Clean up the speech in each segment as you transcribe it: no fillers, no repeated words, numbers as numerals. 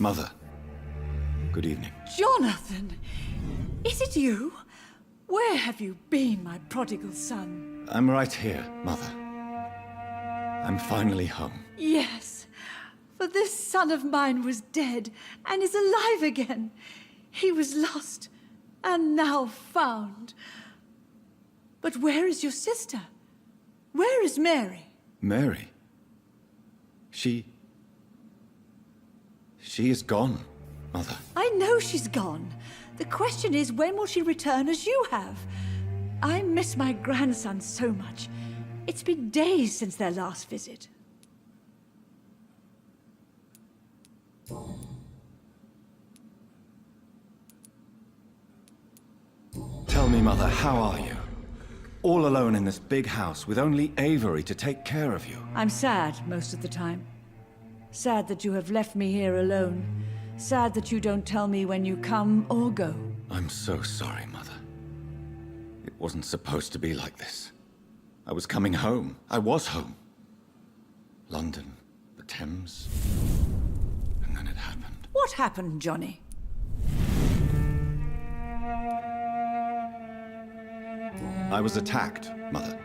Mother, good evening. Jonathan! Is it you? Where have you been, my prodigal son? I'm right here, Mother. I'm finally home. Yes, for this son of mine was dead and is alive again. He was lost and now found. But where is your sister? Where is Mary? Mary? She is gone, Mother. I know she's gone. The question is, when will she return as you have? I miss my grandson so much. It's been days since their last visit. Tell me, Mother, how are you? All alone in this big house with only Avery to take care of you. I'm sad most of the time. Sad that you have left me here alone. Sad that you don't tell me when you come or go. I'm so sorry, Mother. It wasn't supposed to be like this. I was coming home. I was home. London, the Thames, and then it happened. What happened, Johnny? I was attacked, Mother.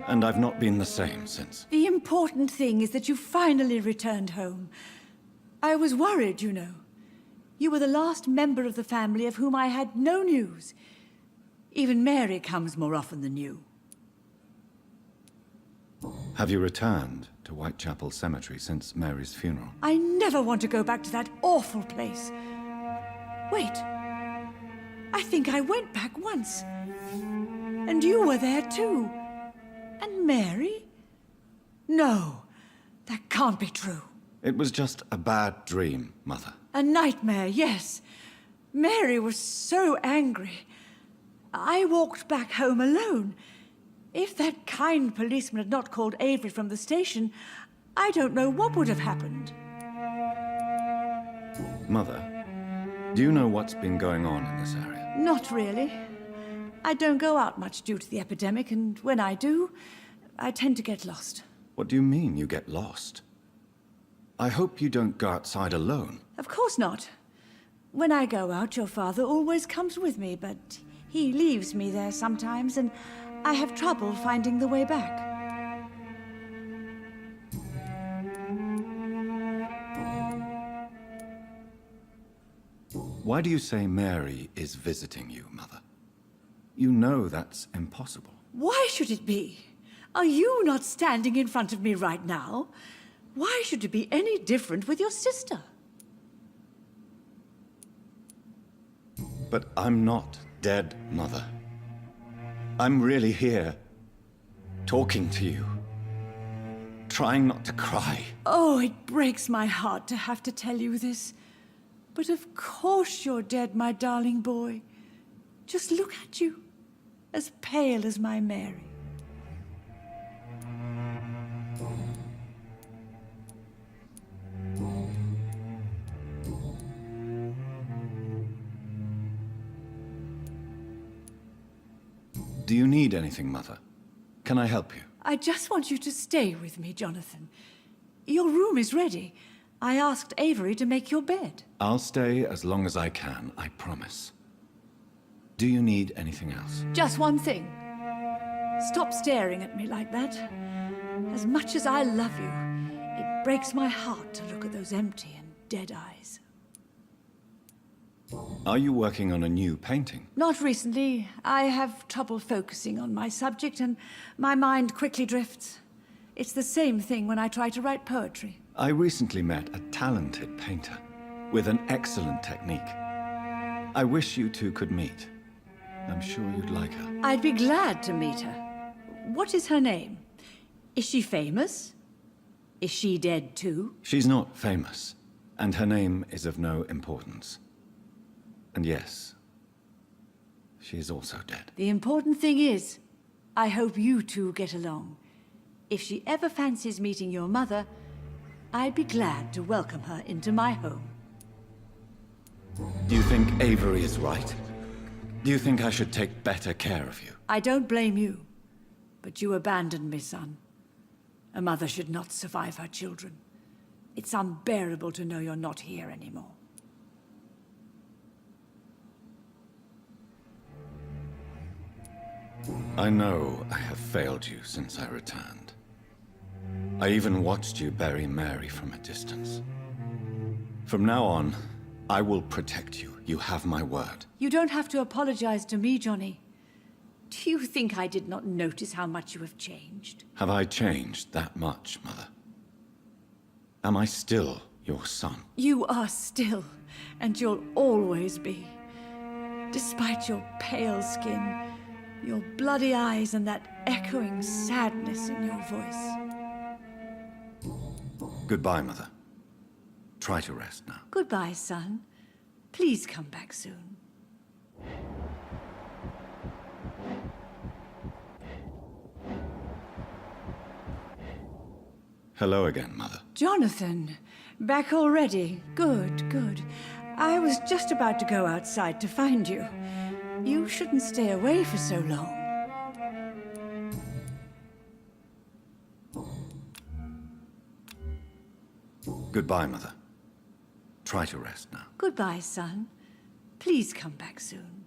And I've not been the same since. The important thing is that you finally returned home. I was worried, you know. You were the last member of the family of whom I had no news. Even Mary comes more often than you. Have you returned to Whitechapel Cemetery since Mary's funeral? I never want to go back to that awful place. Wait. I think I went back once. And you were there too. And Mary? No, that can't be true. It was just a bad dream, Mother. A nightmare, yes. Mary was so angry. I walked back home alone. If that kind policeman had not called Avery from the station, I don't know what would have happened. Mother, do you know what's been going on in this area? Not really. I don't go out much due to the epidemic, and when I do, I tend to get lost. What do you mean you get lost? I hope you don't go outside alone. Of course not. When I go out, your father always comes with me, but he leaves me there sometimes, and I have trouble finding the way back. Why do you say Mary is visiting you, Mother? You know that's impossible. Why should it be? Are you not standing in front of me right now? Why should it be any different with your sister? But I'm not dead, Mother. I'm really here, talking to you, trying not to cry. Oh, it breaks my heart to have to tell you this. But of course you're dead, my darling boy. Just look at you, as pale as my Mary. Do you need anything, Mother? Can I help you? I just want you to stay with me, Jonathan. Your room is ready. I asked Avery to make your bed. I'll stay as long as I can, I promise. Do you need anything else? Just one thing. Stop staring at me like that. As much as I love you, it breaks my heart to look at those empty and dead eyes. Are you working on a new painting? Not recently. I have trouble focusing on my subject, and my mind quickly drifts. It's the same thing when I try to write poetry. I recently met a talented painter with an excellent technique. I wish you two could meet. I'm sure you'd like her. I'd be glad to meet her. What is her name? Is she famous? Is she dead too? She's not famous, and her name is of no importance. And yes, she is also dead. The important thing is, I hope you two get along. If she ever fancies meeting your mother, I'd be glad to welcome her into my home. Do you think Avery is right? Do you think I should take better care of you? I don't blame you, but you abandoned me, son. A mother should not survive her children. It's unbearable to know you're not here anymore. I know I have failed you since I returned. I even watched you bury Mary from a distance. From now on, I will protect you. You have my word. You don't have to apologize to me, Johnny. Do you think I did not notice how much you have changed? Have I changed that much, Mother? Am I still your son? You are still, and you'll always be. Despite your pale skin, your bloody eyes, and that echoing sadness in your voice. Goodbye, Mother. Try to rest now. Goodbye, son. Please come back soon. Hello again, Mother. Jonathan, back already? Good, good. I was just about to go outside to find you. You shouldn't stay away for so long. Goodbye, Mother. Try to rest now. Goodbye, son. Please come back soon.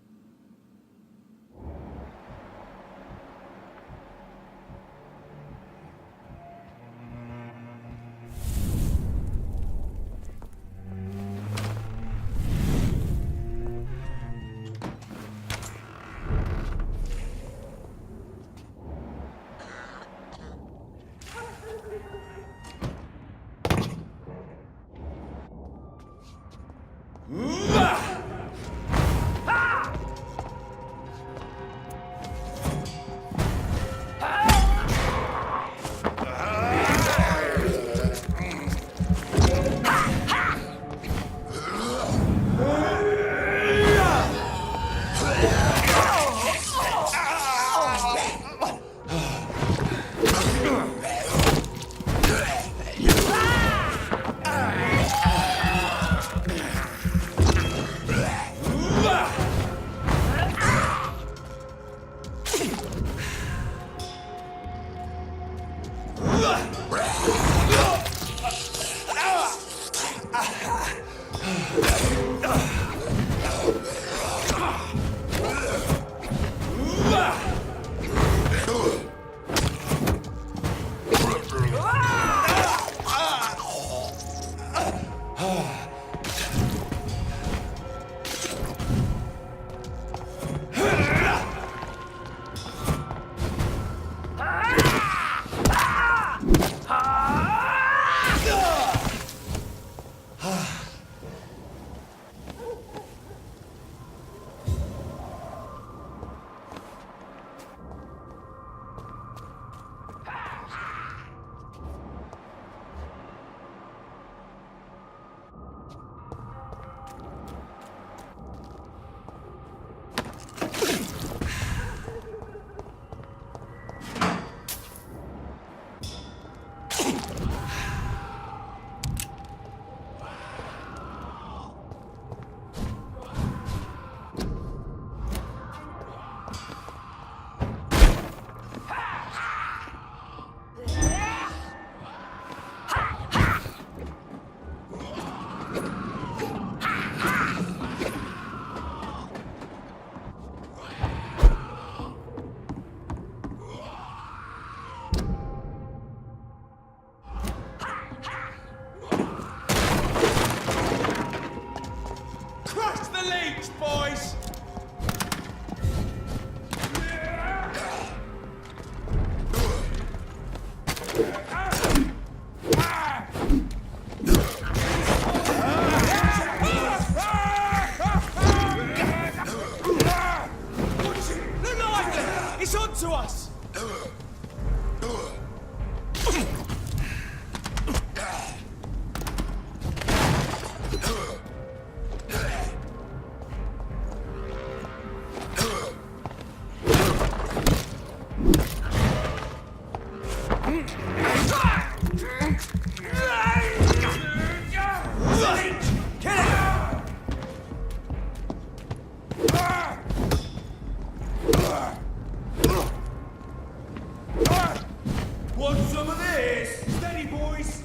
Want some of this? Steady, boys.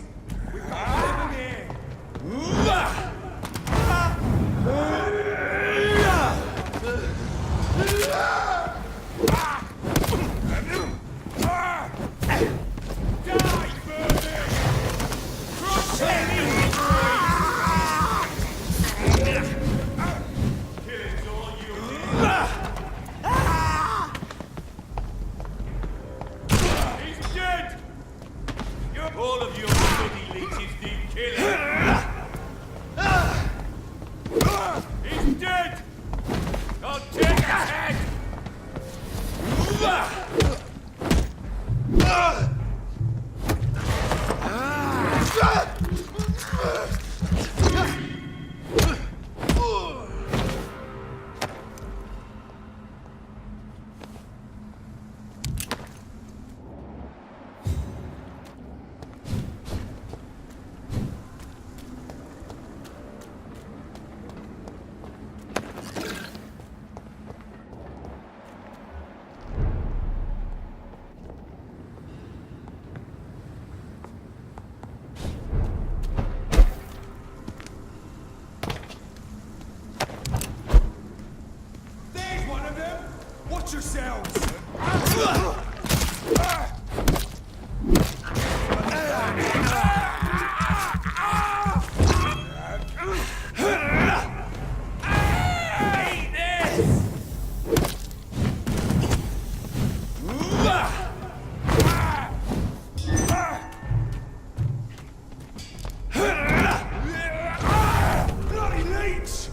We got 11 All of your bloody leeches need killing. He's dead! I'll take his head! Watch yourselves! Eat this! Bloody leech!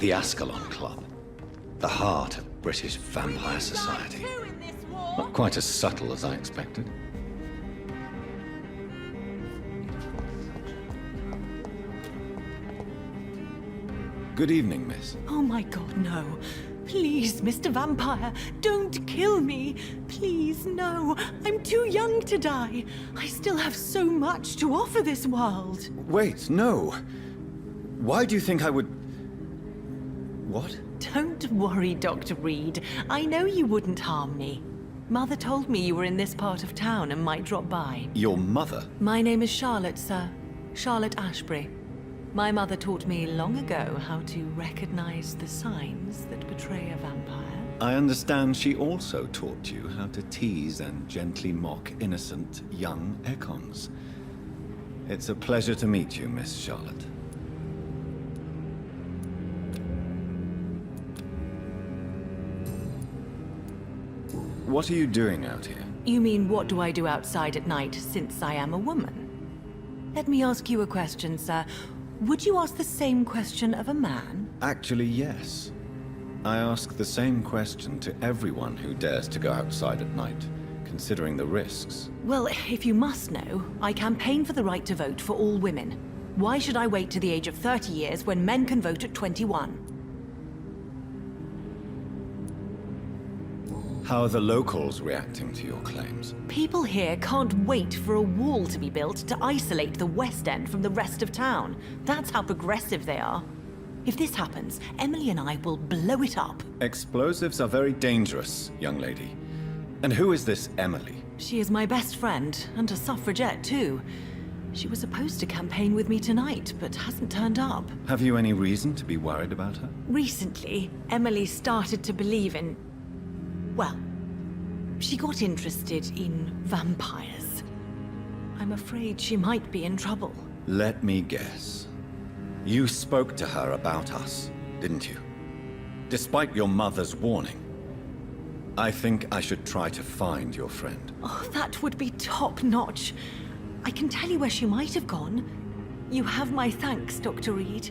The Ascalon Club. The heart of British vampire society. Not quite as subtle as I expected. Good evening, miss. Oh my god, no. Please, Mr. Vampire, don't kill me. Please, no. I'm too young to die. I still have so much to offer this world. Wait, no. Why do you think I would... What? Don't worry, Dr. Reed. I know you wouldn't harm me. Mother told me you were in this part of town and might drop by. Your mother? My name is Charlotte, sir. Charlotte Ashbury. My mother taught me long ago how to recognize the signs that betray a vampire. I understand she also taught you how to tease and gently mock innocent young Econs. It's a pleasure to meet you, Miss Charlotte. What are you doing out here? You mean, what do I do outside at night since I am a woman? Let me ask you a question, sir. Would you ask the same question of a man? Actually, yes. I ask the same question to everyone who dares to go outside at night, considering the risks. Well, if you must know, I campaign for the right to vote for all women. Why should I wait to the age of 30 years when men can vote at 21? How are the locals reacting to your claims? People here can't wait for a wall to be built to isolate the West End from the rest of town. That's how progressive they are. If this happens, Emily and I will blow it up. Explosives are very dangerous, young lady. And who is this Emily? She is my best friend, and a suffragette too. She was supposed to campaign with me tonight, but hasn't turned up. Have you any reason to be worried about her? Recently, Emily started to believe in... well, she got interested in vampires. I'm afraid she might be in trouble. Let me guess. You spoke to her about us, didn't you? Despite your mother's warning. I think I should try to find your friend. Oh, that would be top-notch. I can tell you where she might have gone. You have my thanks, Dr. Reed.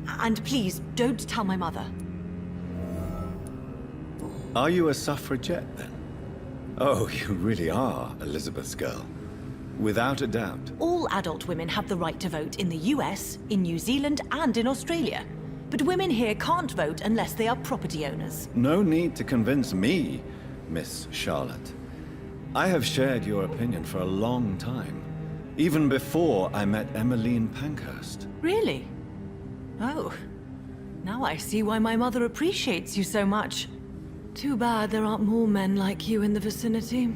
And please, don't tell my mother. Are you a suffragette, then? Oh, you really are Elizabeth's girl. Without a doubt. All adult women have the right to vote in the US, in New Zealand, and in Australia. But women here can't vote unless they are property owners. No need to convince me, Miss Charlotte. I have shared your opinion for a long time. Even before I met Emmeline Pankhurst. Really? Oh. Now I see why my mother appreciates you so much. Too bad there aren't more men like you in the vicinity.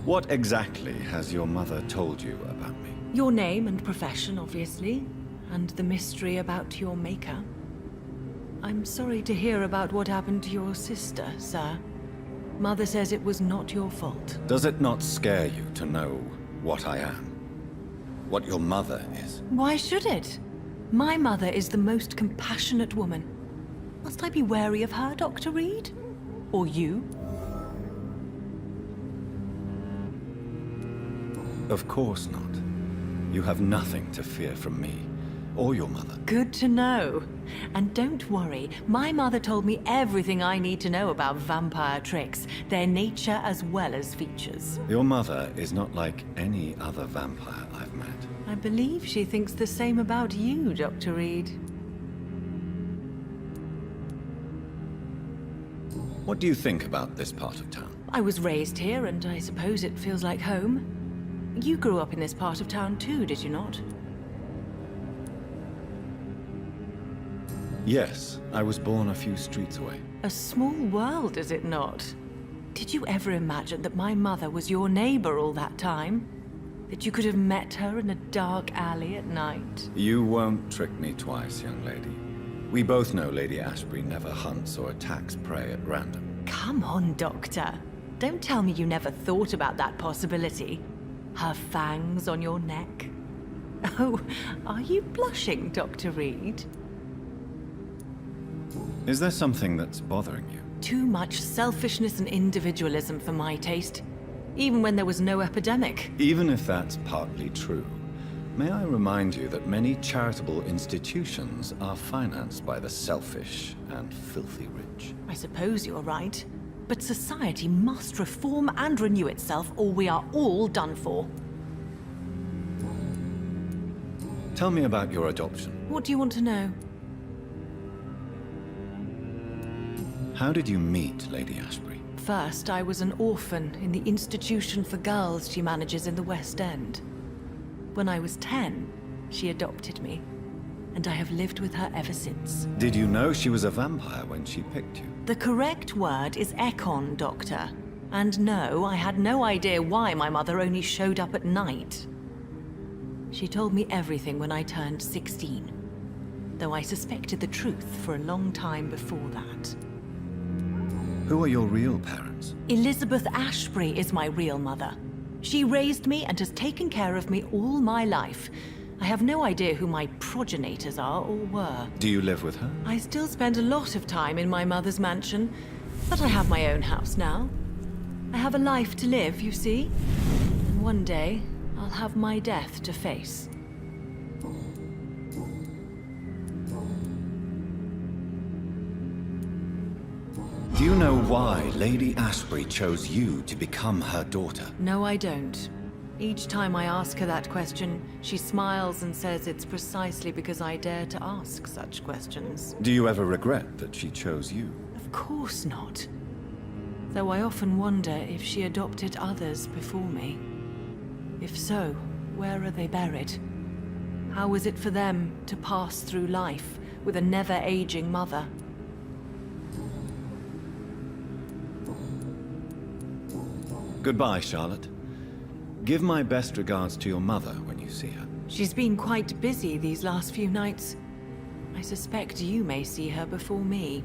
What exactly has your mother told you about me? Your name and profession, obviously, and the mystery about your maker. I'm sorry to hear about what happened to your sister, sir. Mother says it was not your fault. Does it not scare you to know what I am? What your mother is? Why should it? My mother is the most compassionate woman. Must I be wary of her, Dr. Reed? Or you? Of course not. You have nothing to fear from me, or your mother. Good to know. And don't worry, my mother told me everything I need to know about vampire tricks, their nature as well as features. Your mother is not like any other vampire I've met. I believe she thinks the same about you, Dr. Reed. What do you think about this part of town? I was raised here, and I suppose it feels like home. You grew up in this part of town too, did you not? Yes, I was born a few streets away. A small world, is it not? Did you ever imagine that my mother was your neighbor all that time? That you could have met her in a dark alley at night? You won't trick me twice, young lady. We both know Lady Ashbury never hunts or attacks prey at random. Come on, Doctor. Don't tell me you never thought about that possibility. Her fangs on your neck. Oh, are you blushing, Dr. Reed? Is there something that's bothering you? Too much selfishness and individualism for my taste. even when there was no epidemic. Even if that's partly true, may I remind you that many charitable institutions are financed by the selfish and filthy rich. I suppose you're right. But society must reform and renew itself, or we are all done for. Tell me about your adoption. What do you want to know? How did you meet Lady Ashbury? First, I was an orphan in the institution for girls she manages in the West End. When I was 10, she adopted me, and I have lived with her ever since. Did you know she was a vampire when she picked you? The correct word is Ekon, Doctor. And no, I had no idea why my mother only showed up at night. She told me everything when I turned 16, though I suspected the truth for a long time before that. Who are your real parents? Elizabeth Ashbury is my real mother. She raised me and has taken care of me all my life. I have no idea who my progenitors are or were. Do you live with her? I still spend a lot of time in my mother's mansion, but I have my own house now. I have a life to live, you see. And one day, I'll have my death to face. Do you know why Lady Ashbury chose you to become her daughter? No, I don't. Each time I ask her that question, she smiles and says it's precisely because I dare to ask such questions. Do you ever regret that she chose you? Of course not. Though I often wonder if she adopted others before me. If so, where are they buried? How is it for them to pass through life with a never-aging mother? Goodbye, Charlotte. Give my best regards to your mother when you see her. She's been quite busy these last few nights. I suspect you may see her before me.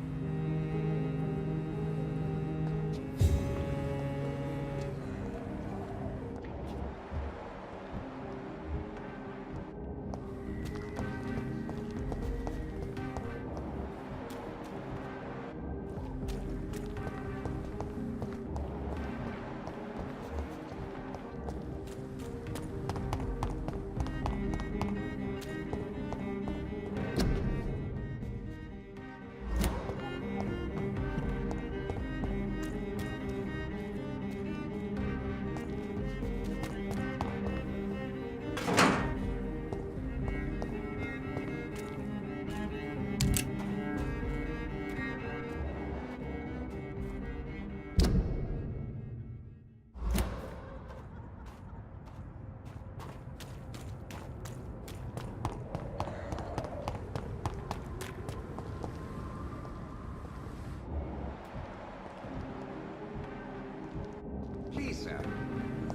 Please, sir.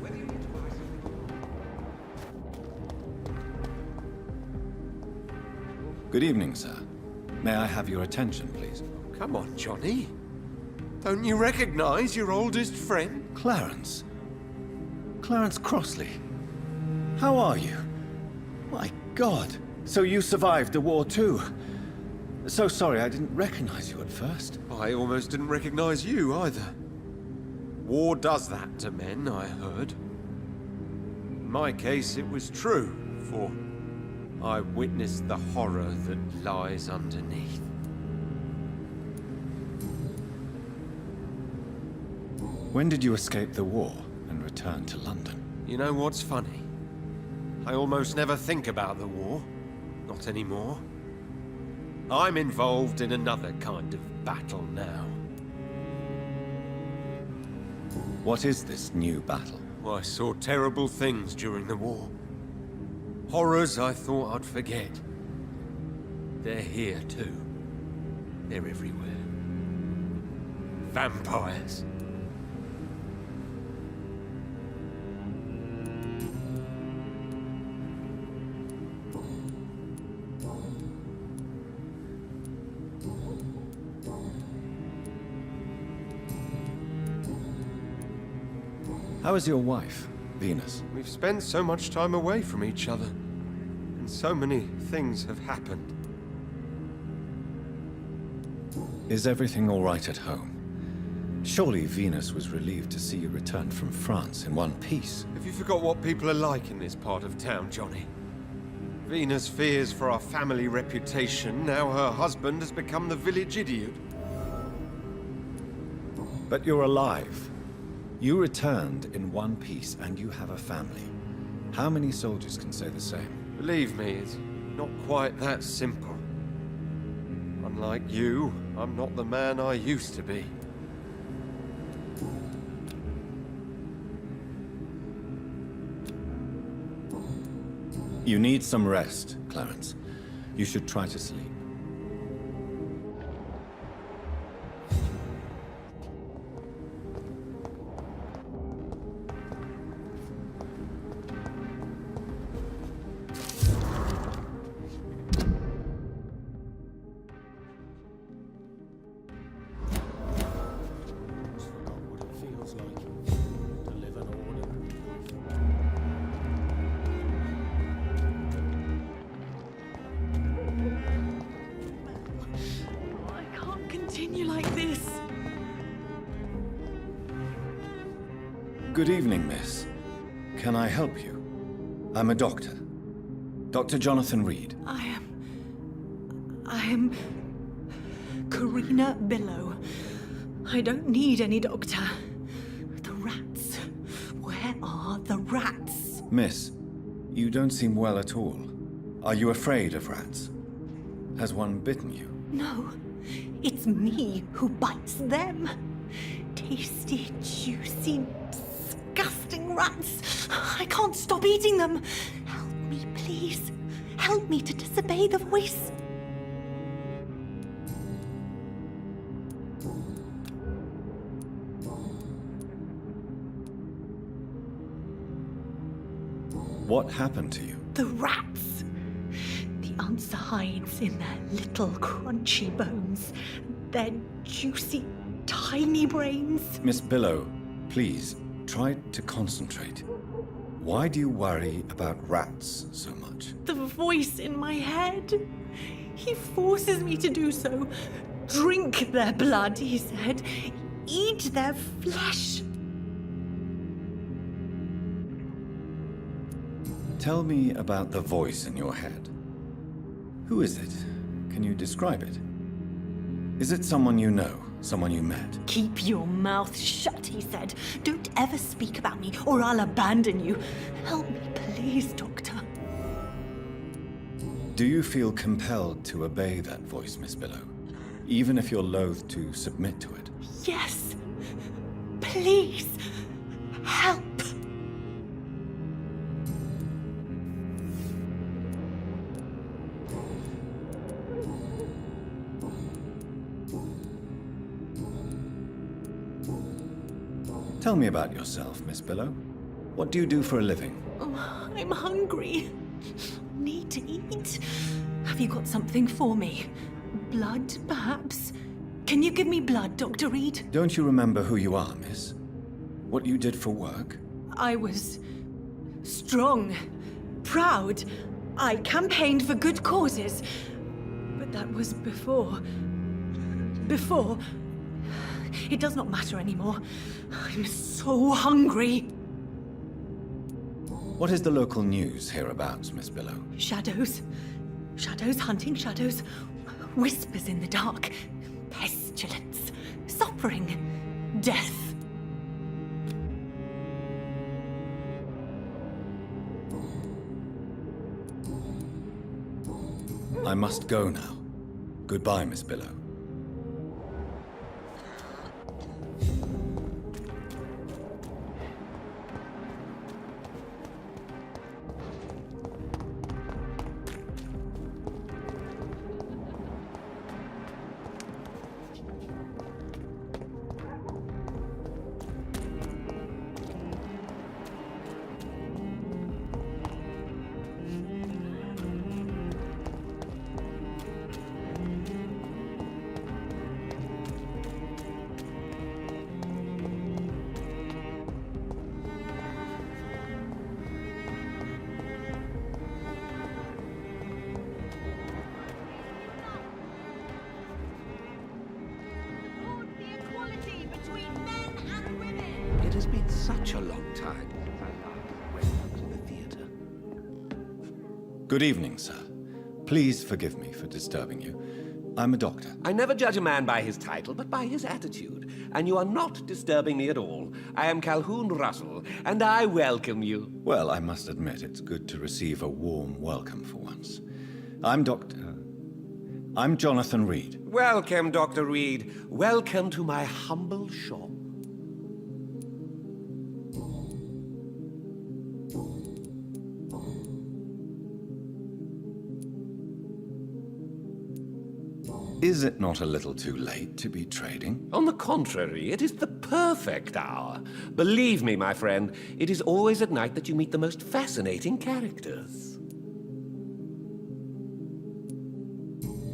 Whether you need to buy something. Good evening, sir. May I have your attention, please? Come on, Johnny. Don't you recognize your oldest friend? Clarence. Clarence Crossley. How are you? My God. So you survived the war too. So sorry I didn't recognize you at first. I almost didn't recognize you either. War does that to men, I heard. In my case, it was true, for I witnessed the horror that lies underneath. When did you escape the war and return to London? You know what's funny? I almost never think about the war. Not anymore. I'm involved in another kind of battle now. What is this new battle? I saw terrible things during the war. Horrors I thought I'd forget. They're here too. They're everywhere. Vampires. How is your wife, Venus? We've spent so much time away from each other, and so many things have happened. Is everything all right at home? Surely Venus was relieved to see you return from France in one piece. Have you forgot what people are like in this part of town, Johnny? Venus fears for our family reputation. Now her husband has become the village idiot. But you're alive. You returned in one piece, and you have a family. How many soldiers can say the same? Believe me, it's not quite that simple. Unlike you, I'm not the man I used to be. You need some rest, Clarence. You should try to sleep. I can't continue like this. Good evening, miss. Can I help you? I'm a doctor. Dr. Jonathan Reed. I am Karina Billow. I don't need any doctor. The rats. Where are the rats? Miss, you don't seem well at all. Are you afraid of rats? Has one bitten you? No, it's me who bites them. Tasty, juicy, disgusting rats. I can't stop eating them. Help me, please. Help me to disobey the voice. What happened to you? The rats. The answer hides in their little crunchy bones, their juicy, tiny brains. Miss Billow, please, try to concentrate. Why do you worry about rats so much? The voice in my head. He forces me to do so. Drink their blood, he said. Eat their flesh. Tell me about the voice in your head. Who is it? Can you describe it? Is it someone you know? Someone you met? Keep your mouth shut, he said. Don't ever speak about me, or I'll abandon you. Help me, please, Doctor. Do you feel compelled to obey that voice, Miss Billow? Even if you're loath to submit to it? Yes. Please. Help. Tell me about yourself, Miss Billow. What do you do for a living? I'm hungry. Need to eat. Have you got something for me? Blood, perhaps? Can you give me blood, Dr. Reed? Don't you remember who you are, miss? What you did for work? I was strong, proud. I campaigned for good causes. But that was before. Before. It does not matter anymore. I'm so hungry. What is the local news hereabouts, Miss Billow? Shadows. Shadows hunting shadows. Whispers in the dark. Pestilence. Suffering. Death. I must go now. Goodbye, Miss Billow. such a long time since I went to the theater. Good evening, sir. Please forgive me for disturbing you. I'm a doctor. I never judge a man by his title, but by his attitude. And you are not disturbing me at all. I am Calhoun Russell, and I welcome you. Well, I must admit, it's good to receive a warm welcome for once. I'm Jonathan Reed. Welcome, Dr. Reed. Welcome to my humble shop. Is it not a little too late to be trading? On the contrary, it is the perfect hour. Believe me, my friend, it is always at night that you meet the most fascinating characters.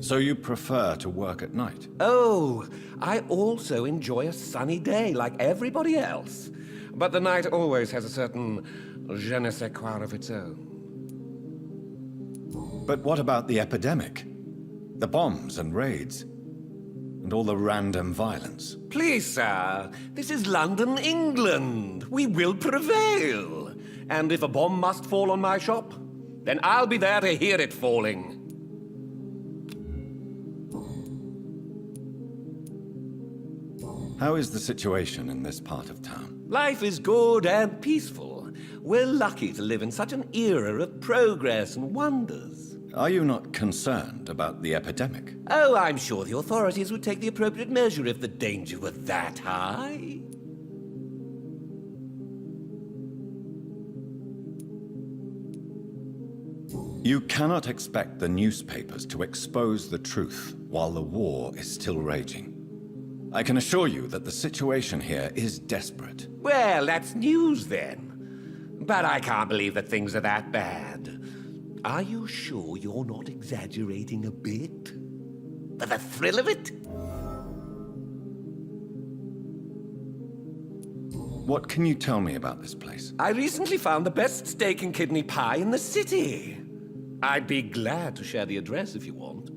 So you prefer to work at night? Oh, I also enjoy a sunny day like everybody else. But the night always has a certain je ne sais quoi of its own. But what about the epidemic? The bombs and raids? And all the random violence? Please, sir, this is London, England. We will prevail. And if a bomb must fall on my shop, then I'll be there to hear it falling. How is the situation in this part of town? Life is good and peaceful. We're lucky to live in such an era of progress and wonders. Are you not concerned about the epidemic? Oh, I'm sure the authorities would take the appropriate measure if the danger were that high. You cannot expect the newspapers to expose the truth while the war is still raging. I can assure you that the situation here is desperate. Well, that's news then. But I can't believe that things are that bad. Are you sure you're not exaggerating a bit? For the thrill of it? What can you tell me about this place? I recently found the best steak and kidney pie in the city. I'd be glad to share the address if you want.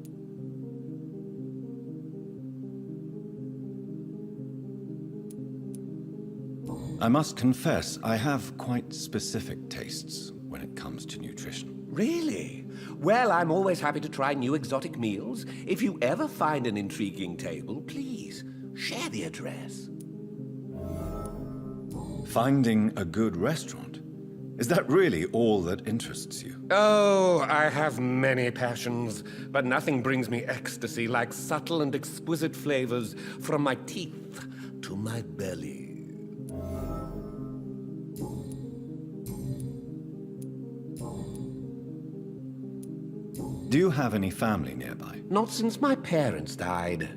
I must confess, I have quite specific tastes when it comes to nutrition. Really? Well, I'm always happy to try new exotic meals. If you ever find an intriguing table, please share the address. Finding a good restaurant? Is that really all that interests you? Oh, I have many passions, but nothing brings me ecstasy like subtle and exquisite flavors from my teeth to my belly. Do you have any family nearby? Not since my parents died.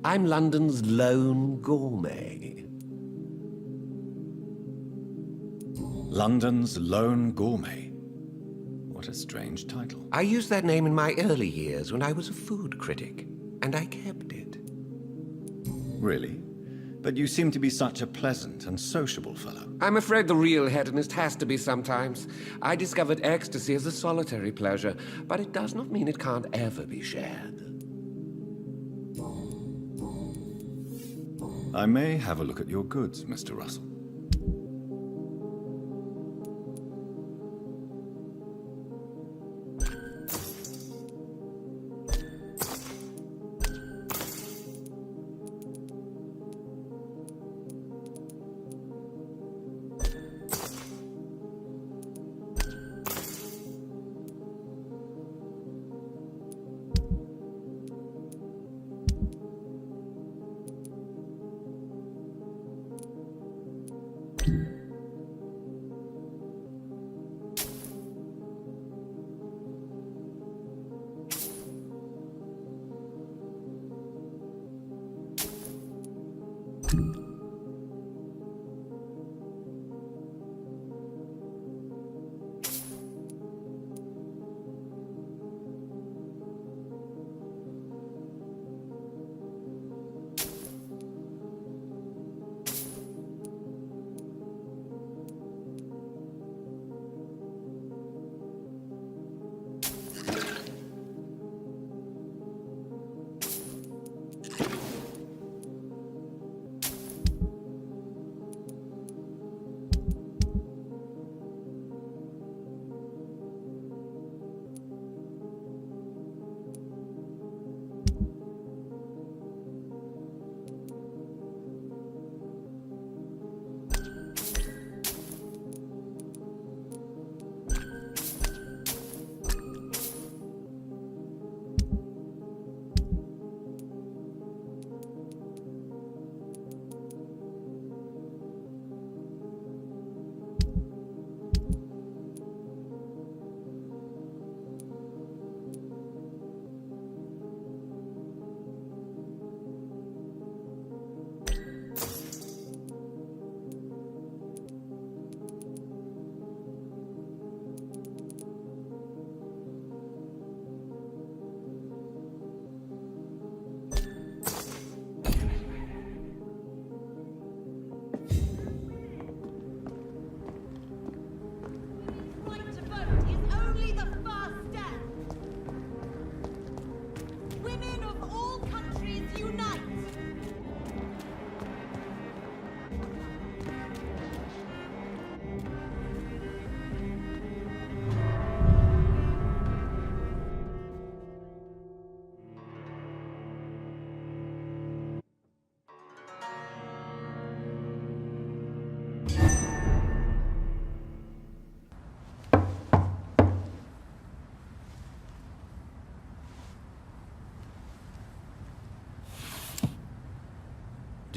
I'm London's lone gourmet. London's Lone Gourmet. What a strange title. I used that name in my early years when I was a food critic, and I kept it. Really? But you seem to be such a pleasant and sociable fellow. I'm afraid the real hedonist has to be sometimes. I discovered ecstasy as a solitary pleasure, but it does not mean it can't ever be shared. I may have a look at your goods, Mr. Russell.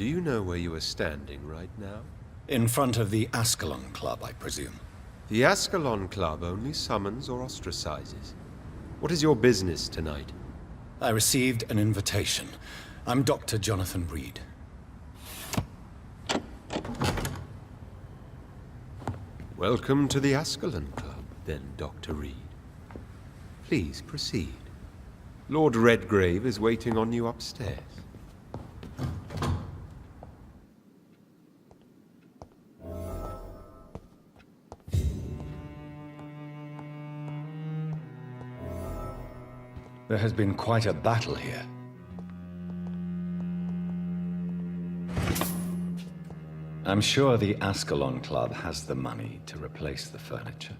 Do you know where you are standing right now? In front of the Ascalon Club, I presume. The Ascalon Club only summons or ostracizes. What is your business tonight? I received an invitation. I'm Dr. Jonathan Reed. Welcome to the Ascalon Club, then, Dr. Reed. Please proceed. Lord Redgrave is waiting on you upstairs. There has been quite a battle here. I'm sure the Ascalon Club has the money to replace the furniture.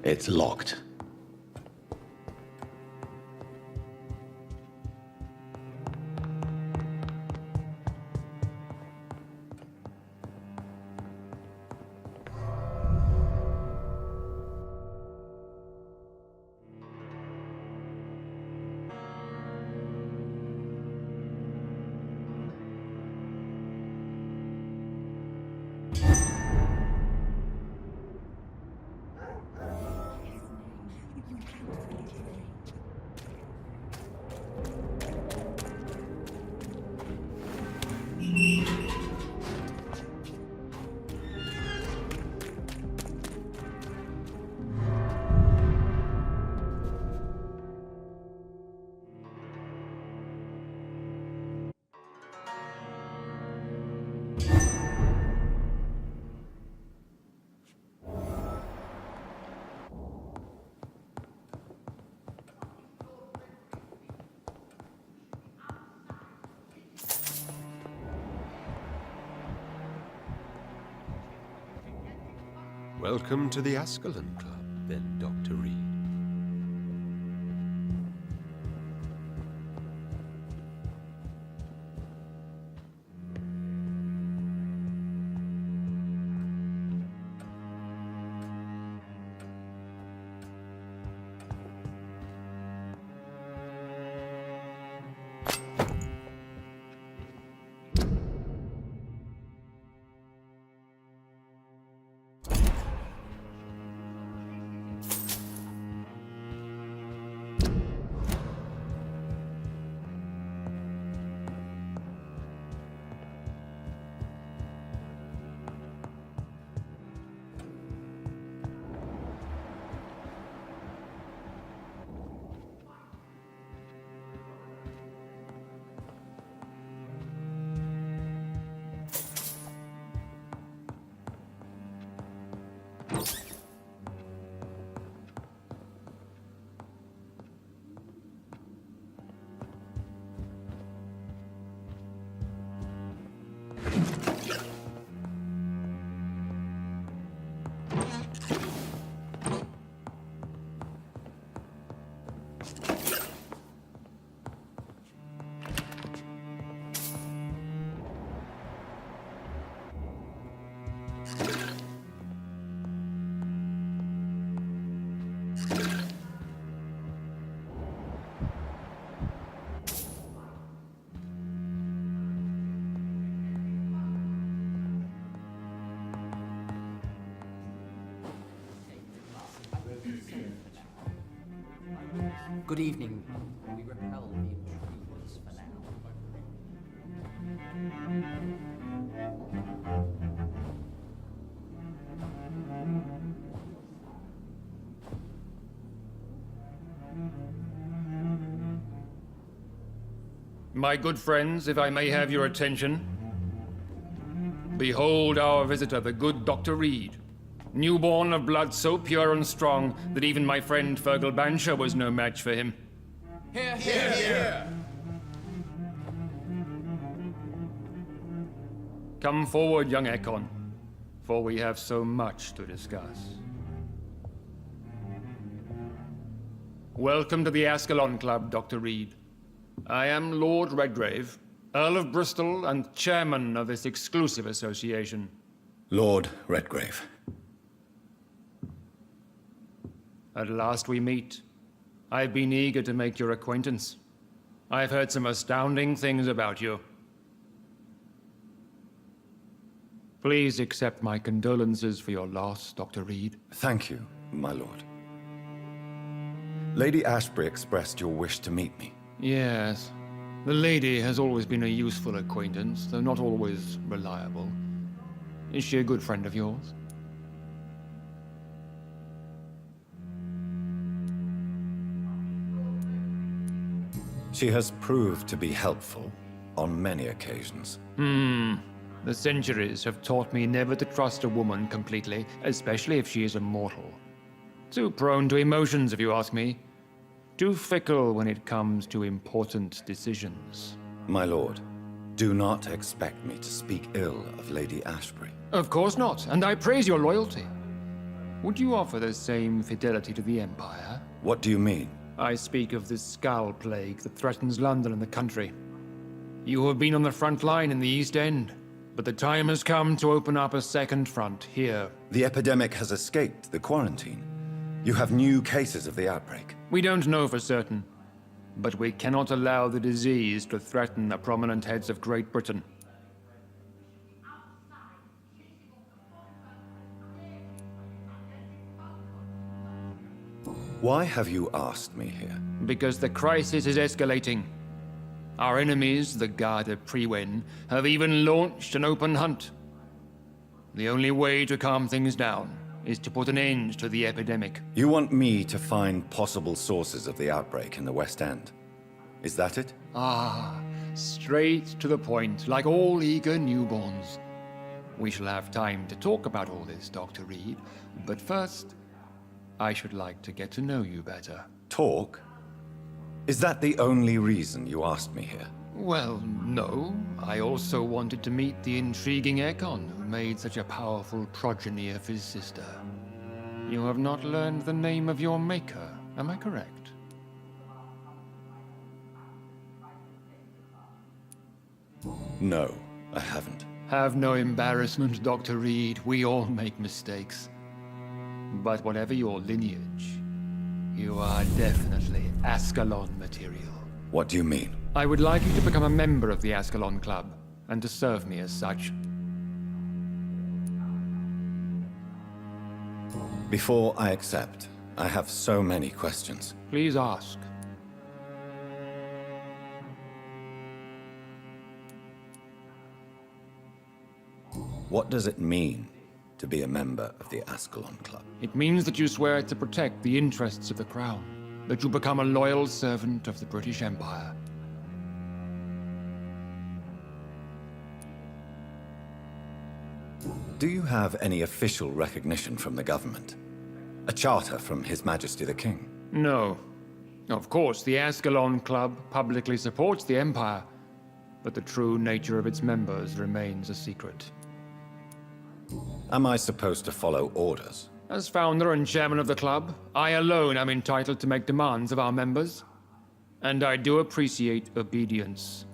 It's locked. Welcome to the Ascalon Club, then, Dr. Reed. Good evening. We repel the intruders for now. My good friends, if I may have your attention, behold our visitor, the good Dr. Reed. Newborn of blood so pure and strong that even my friend Fergal Bansher was no match for him. Here, here, here. Come forward, young Ekon, for we have so much to discuss. Welcome to the Ascalon Club, Dr. Reed. I am Lord Redgrave, Earl of Bristol and chairman of this exclusive association. Lord Redgrave. At last we meet. I've been eager to make your acquaintance. I've heard some astounding things about you. Please accept my condolences for your loss, Dr. Reed. Thank you, my lord. Lady Ashbury expressed your wish to meet me. Yes. The lady has always been a useful acquaintance, though not always reliable. Is she a good friend of yours? She has proved to be helpful on many occasions. The centuries have taught me never to trust a woman completely, especially if she is a mortal. Too prone to emotions, if you ask me. Too fickle when it comes to important decisions. My lord, do not expect me to speak ill of Lady Ashbury. Of course not, and I praise your loyalty. Would you offer the same fidelity to the Empire? What do you mean? I speak of this skull plague that threatens London and the country. You have been on the front line in the East End, but the time has come to open up a second front here. The epidemic has escaped the quarantine. You have new cases of the outbreak. We don't know for certain, but we cannot allow the disease to threaten the prominent heads of Great Britain. Why have you asked me here? Because the crisis is escalating. Our enemies, the Garda Priwen, have even launched an open hunt. The only way to calm things down is to put an end to the epidemic. You want me to find possible sources of the outbreak in the West End. Is that it? Ah, straight to the point, like all eager newborns. We shall have time to talk about all this, Dr. Reed, but first, I should like to get to know you better. Talk? Is that the only reason you asked me here? Well, no. I also wanted to meet the intriguing Ekon, who made such a powerful progeny of his sister. You have not learned the name of your maker, am I correct? No, I haven't. Have no embarrassment, Dr. Reed. We all make mistakes. But whatever your lineage, you are definitely Ascalon material. What do you mean? I would like you to become a member of the Ascalon Club, and to serve me as such. Before I accept, I have so many questions. Please ask. What does it mean to be a member of the Ascalon Club? It means that you swear to protect the interests of the Crown, that you become a loyal servant of the British Empire. Do you have any official recognition from the government? A charter from His Majesty the King? No. Of course, the Ascalon Club publicly supports the Empire, but the true nature of its members remains a secret. Am I supposed to follow orders? As founder and chairman of the club, I alone am entitled to make demands of our members, and I do appreciate obedience.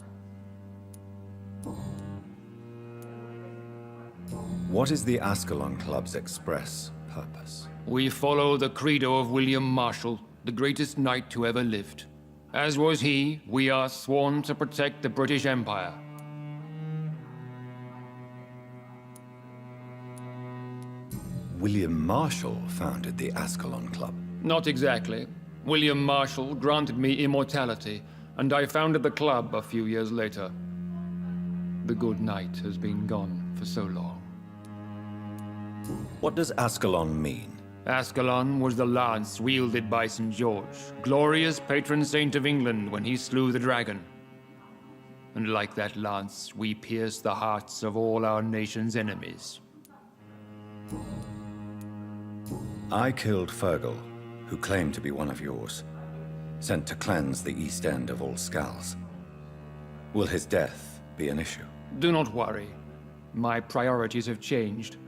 What is the Ascalon Club's express purpose? We follow the credo of William Marshall, the greatest knight who ever lived. As was he, we are sworn to protect the British Empire. William Marshall founded the Ascalon Club. Not exactly. William Marshall granted me immortality, and I founded the club a few years later. The good knight has been gone for so long. What does Ascalon mean? Ascalon was the lance wielded by St. George, glorious patron saint of England when he slew the dragon. And like that lance, we pierce the hearts of all our nation's enemies. I killed Fergal, who claimed to be one of yours, sent to cleanse the East End of all Skulls. Will his death be an issue? Do not worry. My priorities have changed.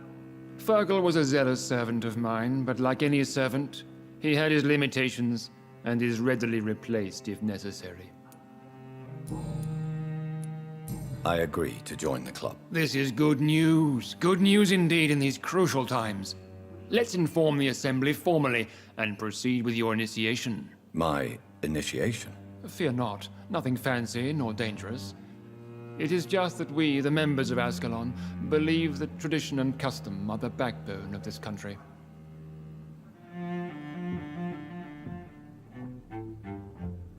Fergal was a zealous servant of mine, but like any servant, he had his limitations and is readily replaced if necessary. I agree to join the club. This is good news. Good news indeed in these crucial times. Let's inform the Assembly formally and proceed with your initiation. My initiation? Fear not. Nothing fancy nor dangerous. It is just that we, the members of Ascalon, believe that tradition and custom are the backbone of this country.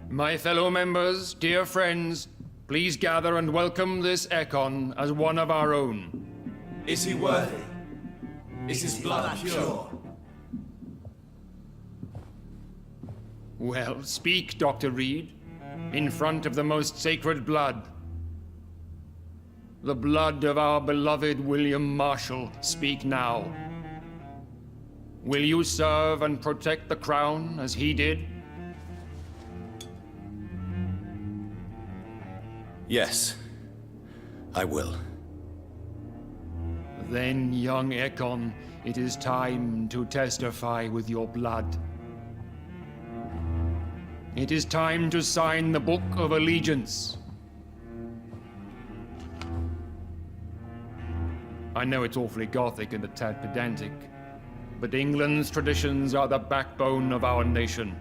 My fellow members, dear friends, please gather and welcome this Ekon as one of our own. Is he worthy? Is his blood pure? Well, speak, Dr. Reed, in front of the most sacred blood. The blood of our beloved William Marshall, speak now. Will you serve and protect the crown as he did? Yes, I will. Then, young Ekon, it is time to testify with your blood. It is time to sign the Book of Allegiance. I know it's awfully gothic and a tad pedantic, but England's traditions are the backbone of our nation.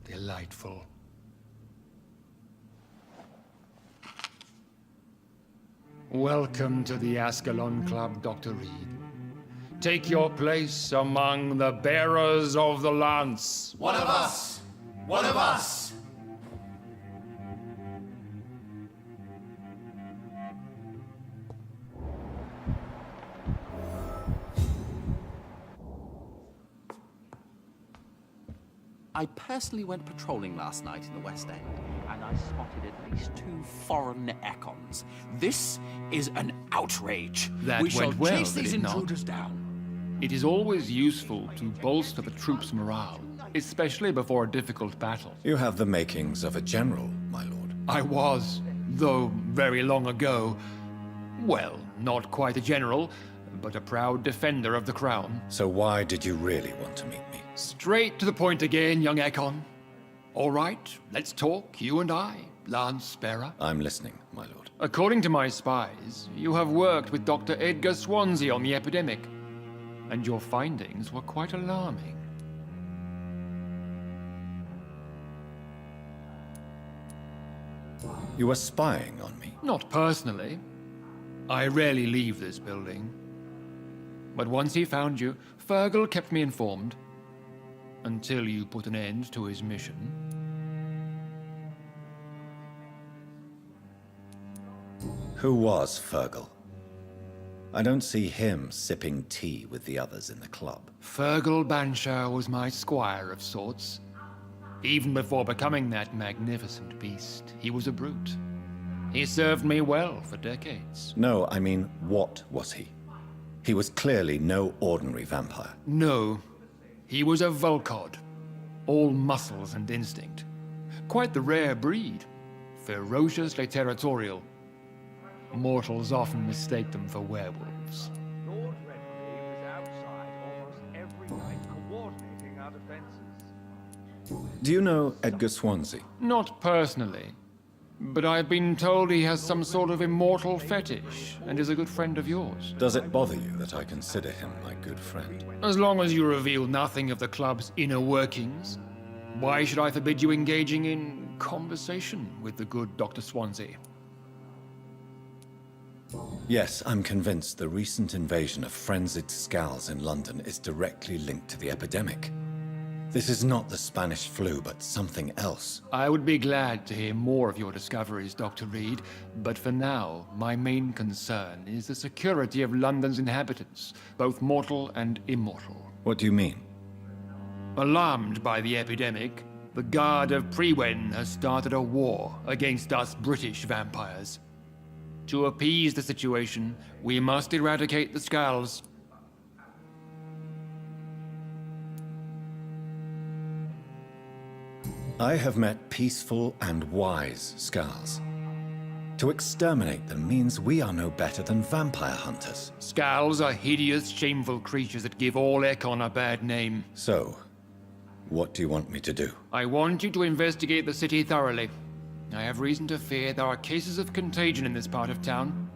Delightful. Welcome to the Ascalon Club, Dr. Reed. Take your place among the bearers of the lance. One of us! One of us! I personally went patrolling last night in the West End, and I spotted at least 2 foreign Ekons. This is an outrage. That we shall went well, chase did these it not? intruders down. It is always useful to bolster the troops' morale, especially before a difficult battle. You have the makings of a general, my lord. I was, though very long ago, well, not quite a general, but a proud defender of the crown. So why did you really want to meet me? Straight to the point again, young Ekon. All right, let's talk, you and I, Lance Bearer. I'm listening, my lord. According to my spies, you have worked with Dr. Edgar Swansea on the epidemic, and your findings were quite alarming. You were spying on me. Not personally. I rarely leave this building. But once he found you, Fergal kept me informed. Until you put an end to his mission. Who was Fergal? I don't see him sipping tea with the others in the club. Fergal Banshire was my squire of sorts. Even before becoming that magnificent beast, he was a brute. He served me well for decades. No, I mean, what was he? He was clearly no ordinary vampire. No, he was a Volcod, all muscles and instinct. Quite the rare breed, ferociously territorial. Mortals often mistake them for werewolves. Lord Redgrave is outside almost every night coordinating our defenses. Do you know Edgar Swansea? Not personally, but I've been told he has some sort of immortal fetish and is a good friend of yours. Does it bother you that I consider him my good friend? As long as you reveal nothing of the club's inner workings, why should I forbid you engaging in conversation with the good Dr. Swansea? Yes, I'm convinced the recent invasion of frenzied Skulls in London is directly linked to the epidemic. This is not the Spanish flu, but something else. I would be glad to hear more of your discoveries, Dr. Reed, but for now, my main concern is the security of London's inhabitants, both mortal and immortal. What do you mean? Alarmed by the epidemic, the Guard of Prewen has started a war against us British vampires. To appease the situation, we must eradicate the Skulls. I have met peaceful and wise Skulls. To exterminate them means we are no better than vampire hunters. Skulls are hideous, shameful creatures that give all Ekon a bad name. So, what do you want me to do? I want you to investigate the city thoroughly. I have reason to fear there are cases of contagion in this part of town.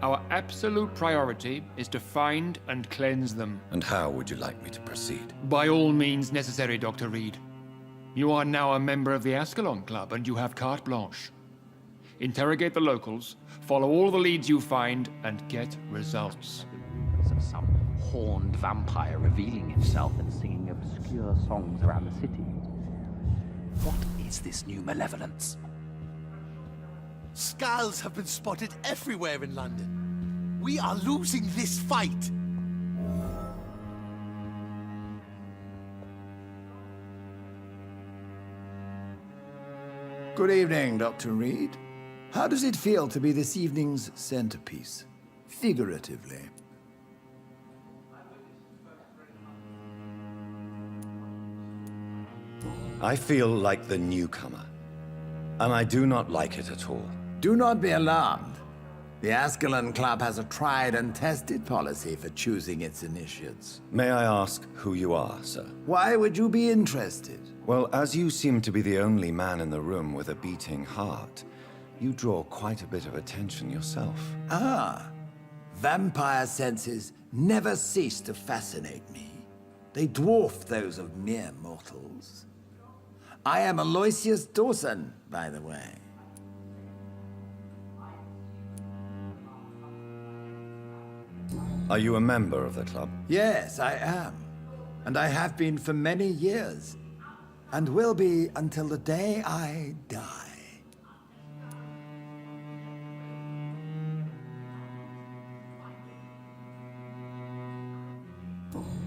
Our absolute priority is to find and cleanse them. And how would you like me to proceed? By all means necessary, Dr. Reed. You are now a member of the Ascalon Club, and you have carte blanche. Interrogate the locals, follow all the leads you find, and get results. Of some horned vampire revealing himself and singing obscure songs around the city. What is this new malevolence? Skulls have been spotted everywhere in London. We are losing this fight. Good evening, Dr. Reed. How does it feel to be this evening's centerpiece? Figuratively. I feel like the newcomer, and I do not like it at all. Do not be alarmed. The Ascalon Club has a tried and tested policy for choosing its initiates. May I ask who you are, sir? Why would you be interested? Well, as you seem to be the only man in the room with a beating heart, you draw quite a bit of attention yourself. Ah, vampire senses never cease to fascinate me. They dwarf those of mere mortals. I am Aloysius Dawson, by the way. Are you a member of the club? Yes, I am. And I have been for many years. And will be until the day I die.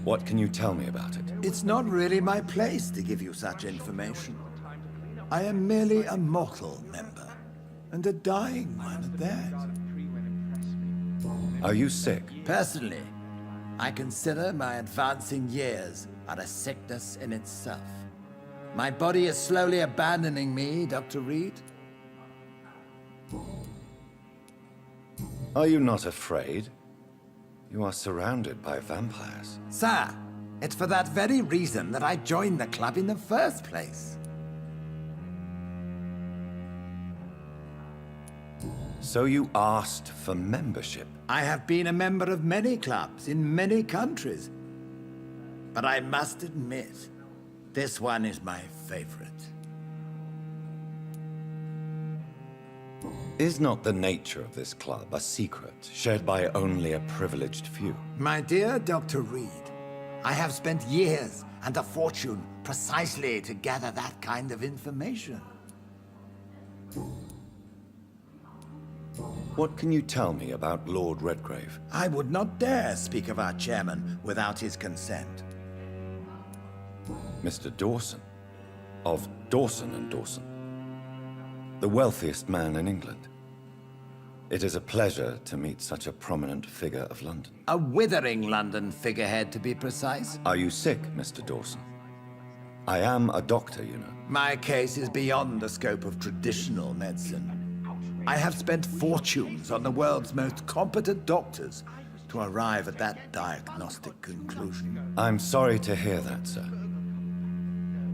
What can you tell me about it? It's not really my place to give you such information. I am merely a mortal member, and a dying one at that. Are you sick? Personally, I consider my advancing years are a sickness in itself. My body is slowly abandoning me, Dr. Reed. Are you not afraid? You are surrounded by vampires. Sir, it's for that very reason that I joined the club in the first place. So you asked for membership? I have been a member of many clubs in many countries. But I must admit, this one is my favorite. Is not the nature of this club a secret, shared by only a privileged few? My dear Dr. Reed, I have spent years and a fortune precisely to gather that kind of information. What can you tell me about Lord Redgrave? I would not dare speak of our chairman without his consent. Mr. Dawson, of Dawson and Dawson, the wealthiest man in England. It is a pleasure to meet such a prominent figure of London. A withering London figurehead, to be precise. Are you sick, Mr. Dawson? I am a doctor, you know. My case is beyond the scope of traditional medicine. I have spent fortunes on the world's most competent doctors to arrive at that diagnostic conclusion. I'm sorry to hear that, sir.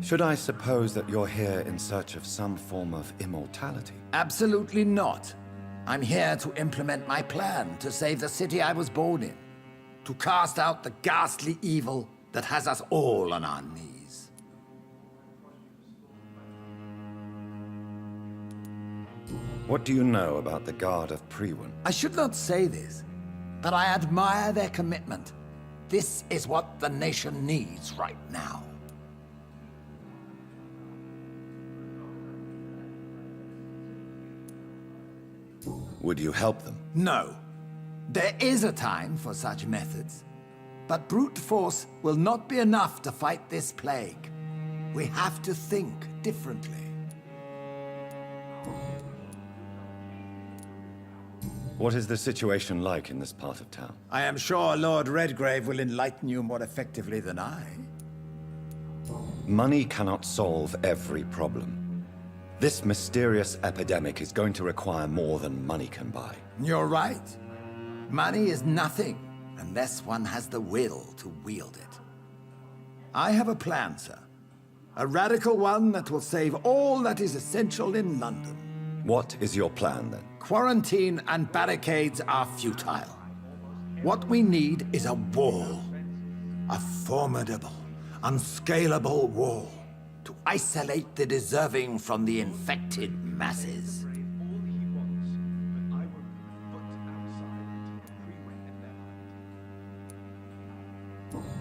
Should I suppose that you're here in search of some form of immortality? Absolutely not. I'm here to implement my plan to save the city I was born in. To cast out the ghastly evil that has us all on our knees. What do you know about the Guard of Priwen? I should not say this, but I admire their commitment. This is what the nation needs right now. Would you help them? No. There is a time for such methods. But brute force will not be enough to fight this plague. We have to think differently. What is the situation like in this part of town? I am sure Lord Redgrave will enlighten you more effectively than I. Money cannot solve every problem. This mysterious epidemic is going to require more than money can buy. You're right. Money is nothing unless one has the will to wield it. I have a plan, sir. A radical one that will save all that is essential in London. What is your plan, then? Quarantine and barricades are futile. What we need is a wall. A formidable, unscalable wall to isolate the deserving from the infected masses.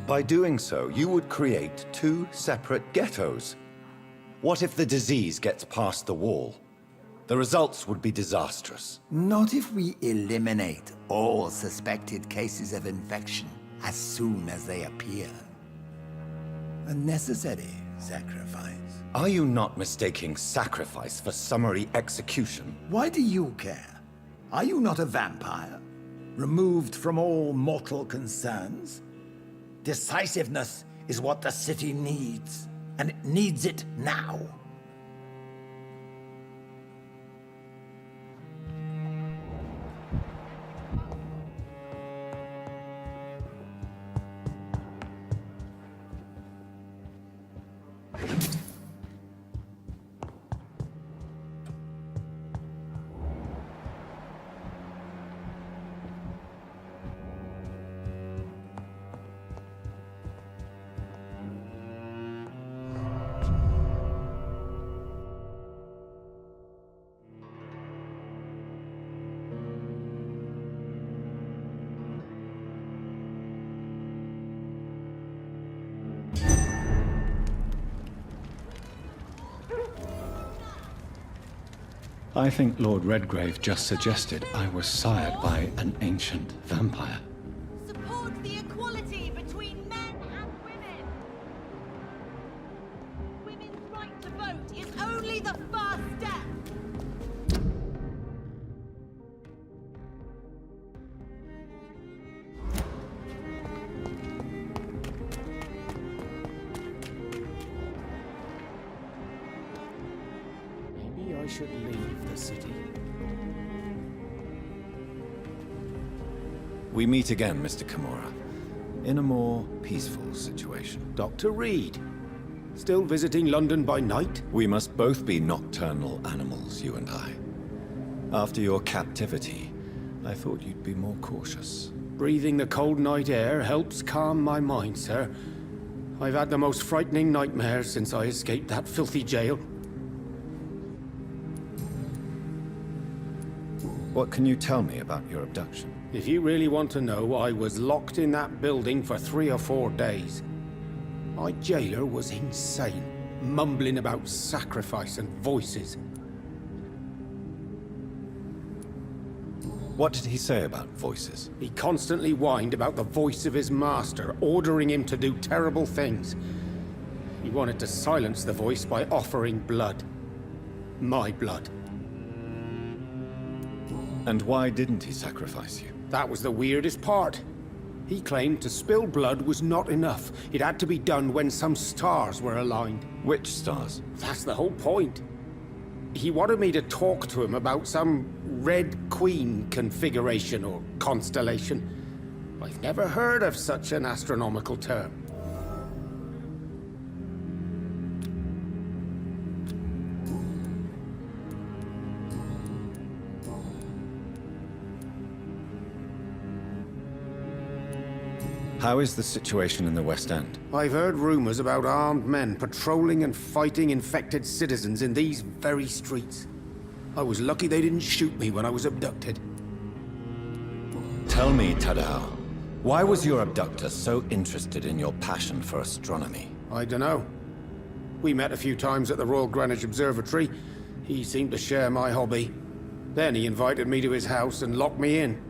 By doing so, you would create two separate ghettos. What if the disease gets past the wall? The results would be disastrous. Not if we eliminate all suspected cases of infection as soon as they appear. A necessary sacrifice. Are you not mistaking sacrifice for summary execution? Why do you care? Are you not a vampire? Removed from all mortal concerns? Decisiveness is what the city needs, and it needs it now. I think Lord Redgrave just suggested I was sired by an ancient vampire. Support the equality between men and women. Women's right to vote is only the first step. Maybe I should leave the city. We meet again, Mr. Kimura, in a more peaceful situation. Dr. Reed, still visiting London by night? We must both be nocturnal animals, you and I. After your captivity, I thought you'd be more cautious. Breathing the cold night air helps calm my mind, sir. I've had the most frightening nightmares since I escaped that filthy jail. What can you tell me about your abduction? If you really want to know, I was locked in that building for 3 or 4 days. My jailer was insane, mumbling about sacrifice and voices. What did he say about voices? He constantly whined about the voice of his master, ordering him to do terrible things. He wanted to silence the voice by offering blood. My blood. And why didn't he sacrifice you? That was the weirdest part. He claimed to spill blood was not enough. It had to be done when some stars were aligned. Which stars? That's the whole point. He wanted me to talk to him about some Red Queen configuration or constellation. I've never heard of such an astronomical term. How is the situation in the West End? I've heard rumors about armed men patrolling and fighting infected citizens in these very streets. I was lucky they didn't shoot me when I was abducted. Tell me, Tadao, why was your abductor so interested in your passion for astronomy? I dunno. We met a few times at the Royal Greenwich Observatory. He seemed to share my hobby. Then he invited me to his house and locked me in.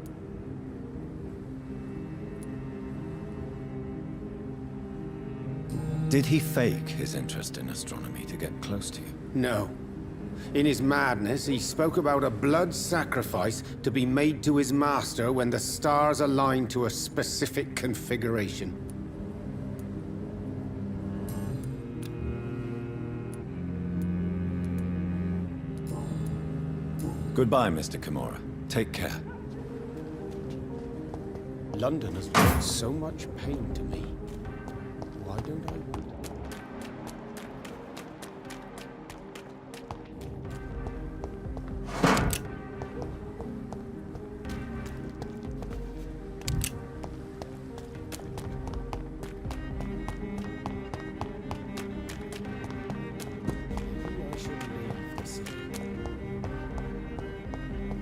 Did he fake his interest in astronomy to get close to you? No. In his madness, he spoke about a blood sacrifice to be made to his master when the stars aligned to a specific configuration. Goodbye, Mr. Kimura. Take care. London has brought so much pain to me. Why don't I?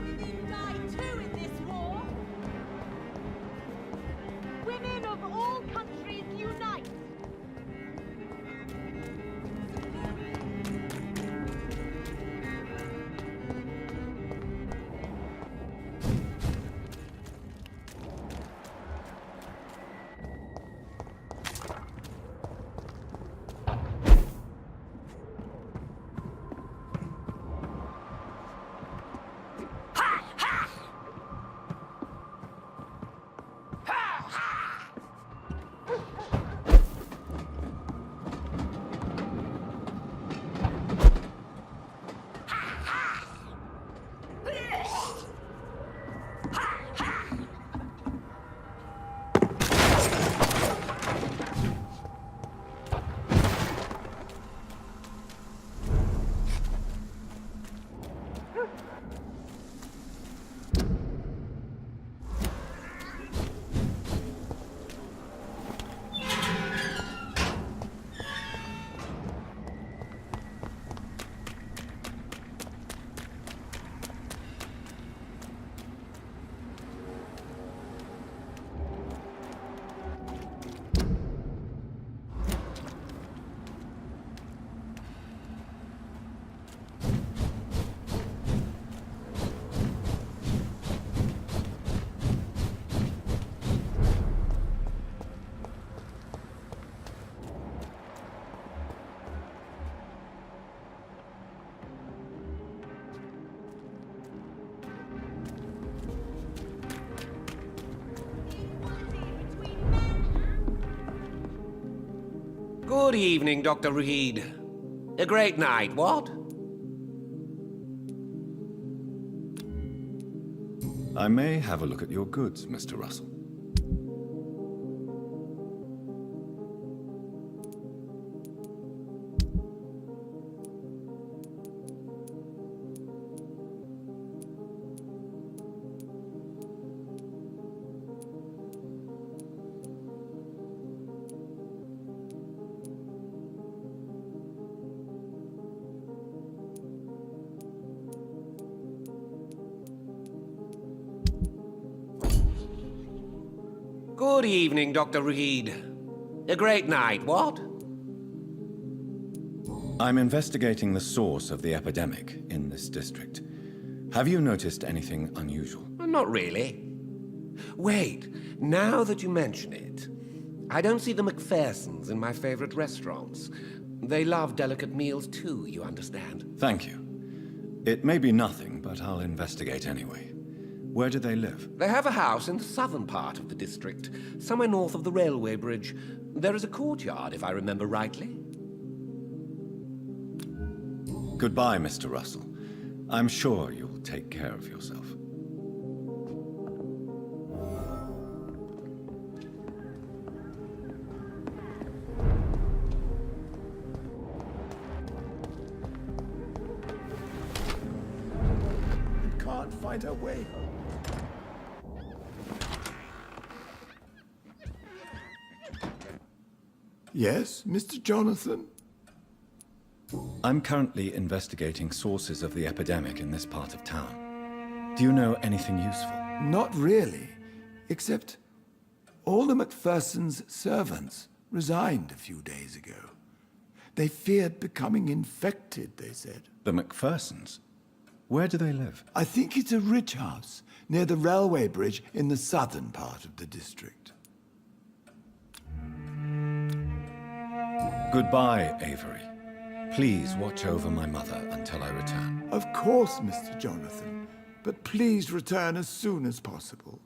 Women die too in this war. Women of all countries unite. Good evening, Dr. Reed. A great night, what? I may have a look at your goods, Mr. Russell. Good evening, Dr. Reed. A great night, what? I'm investigating the source of the epidemic in this district. Have you noticed anything unusual? Not really. Wait, now that you mention it, I don't see the McPhersons in my favorite restaurants. They love delicate meals too, you understand. Thank you. It may be nothing, but I'll investigate anyway. Where do they live? They have a house in the southern part of the district, somewhere north of the railway bridge. There is a courtyard, if I remember rightly. Goodbye, Mr. Russell. I'm sure you'll take care of yourself. Can't find her way home. Yes, Mr. Jonathan? I'm currently investigating sources of the epidemic in this part of town. Do you know anything useful? Not really, except all the Macpherson's servants resigned a few days ago. They feared becoming infected, they said. The Macphersons? Where do they live? I think it's a rich house near the railway bridge in the southern part of the district. Goodbye, Avery. Please watch over my mother until I return. Of course, Mr. Jonathan, but please return as soon as possible.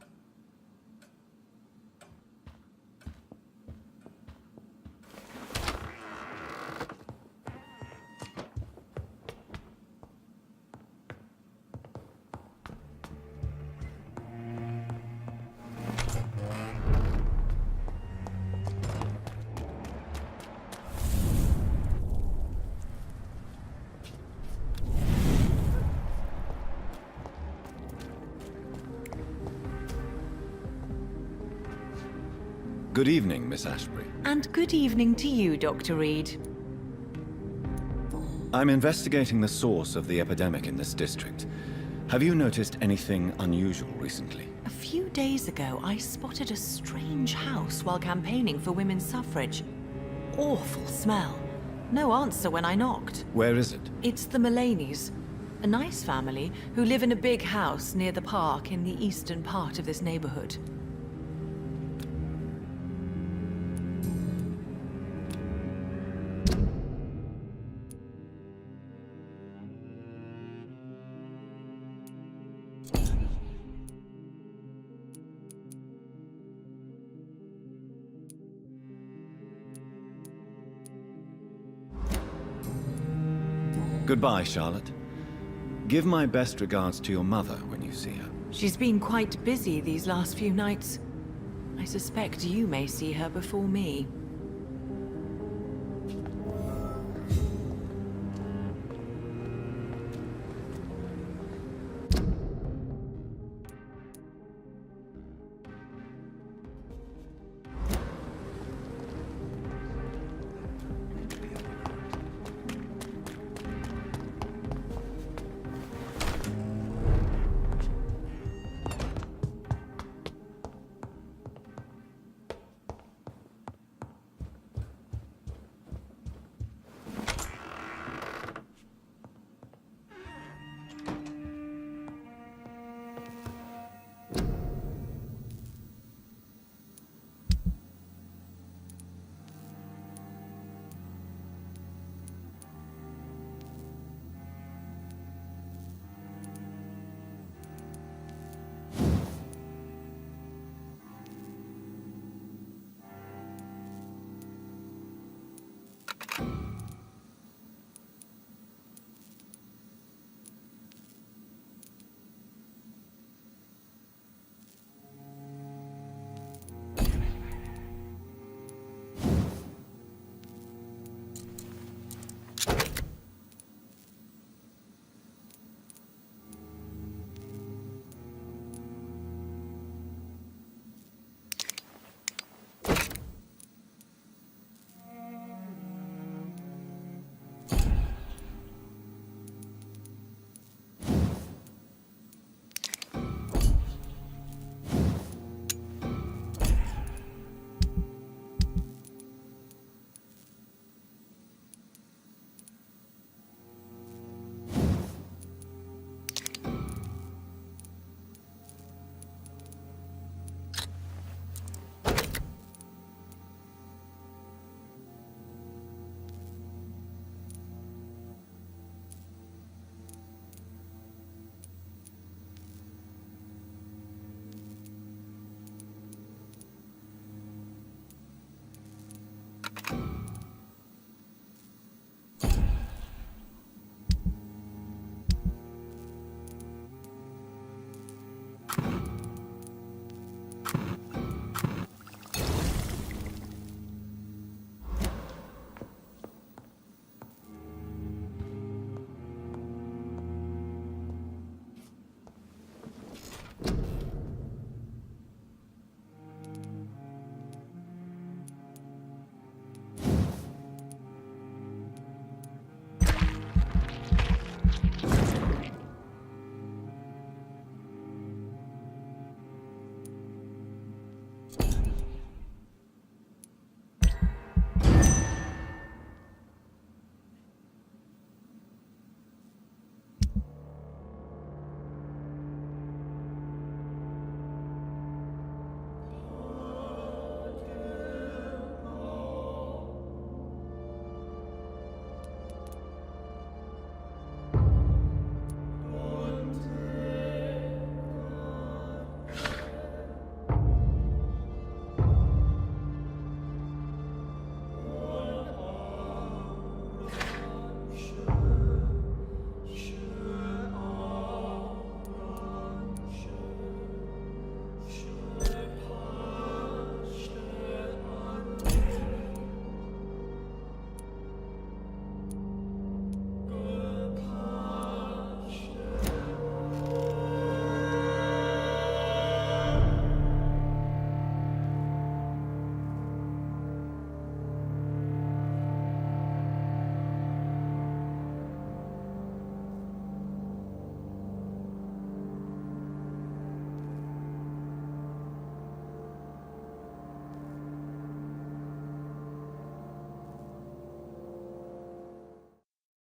Good evening, Miss Ashbury. And good evening to you, Dr. Reed. I'm investigating the source of the epidemic in this district. Have you noticed anything unusual recently? A few days ago, I spotted a strange house while campaigning for women's suffrage. Awful smell. No answer when I knocked. Where is it? It's the Mullanies, a nice family who live in a big house near the park in the eastern part of this neighborhood. Goodbye, Charlotte. Give my best regards to your mother when you see her. She's been quite busy these last few nights. I suspect you may see her before me.